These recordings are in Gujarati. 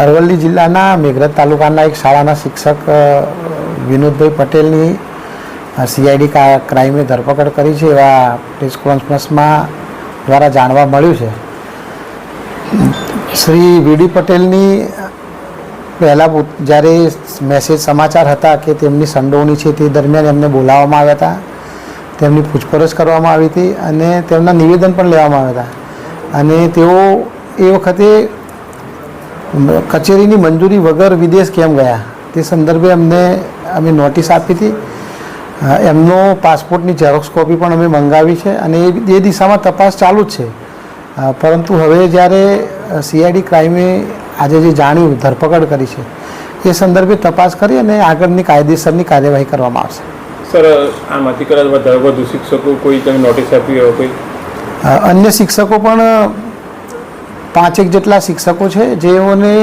અરવલ્લી જિલ્લાના મેઘરજ તાલુકાના એક શાળાના શિક્ષક વિનોદભાઈ પટેલની સીઆઈડી ક્રાઇમે ધરપકડ કરી છે એવા પ્રેસ કોન્ફરન્સમાં દ્વારા જાણવા મળ્યું છે. શ્રી વીડી પટેલની પહેલાં જ્યારે મેસેજ સમાચાર હતા કે તેમની સંડોવણી છે તે દરમિયાન એમને બોલાવવામાં આવ્યા હતા, તેમની પૂછપરછ કરવામાં આવી હતી અને તેમના નિવેદન પણ લેવામાં આવ્યા હતા અને તેઓ એ વખતે કચેરીની મંજૂરી વગર વિદેશ કેમ ગયા તે સંદર્ભે અમે નોટિસ આપી હતી. એમનો પાસપોર્ટની ઝેરોક્સ કોપી પણ અમે મંગાવી છે અને એ દિશામાં તપાસ ચાલુ જ છે. પરંતુ હવે જ્યારે સીઆઈડી ક્રાઇમે આજે જે જાણ્યું ધરપકડ કરી છે એ સંદર્ભે તપાસ કરી અને આગળની કાયદેસરની કાર્યવાહી કરવામાં આવશે. સર, આમાંથી કદાચ વધુ શિક્ષકો કોઈ તમે નોટિસ આપી હોય કોઈ? અન્ય શિક્ષકો પણ 5 જેટલા શિક્ષકો છે જેઓને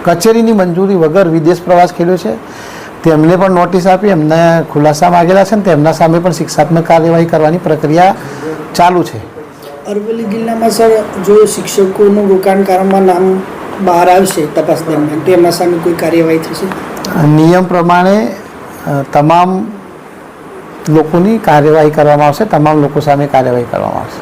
કચેરીની મંજૂરી વગર વિદેશ પ્રવાસ ખેડ્યો છે, તેમને પણ નોટિસ આપી એમને ખુલાસા માગેલા છે અને તેમના સામે પણ શિક્ષાત્મક કાર્યવાહી કરવાની પ્રક્રિયા ચાલુ છે. અરવલ્લી જિલ્લામાં સર જો શિક્ષકોનું રોકાણકારોમાં નામ બહાર આવશે તપાસ દરમિયાન તેમના સામે કોઈ કાર્યવાહી થશે? નિયમ પ્રમાણે તમામ લોકોની કાર્યવાહી કરવામાં આવશે, તમામ લોકો સામે કાર્યવાહી કરવામાં આવશે.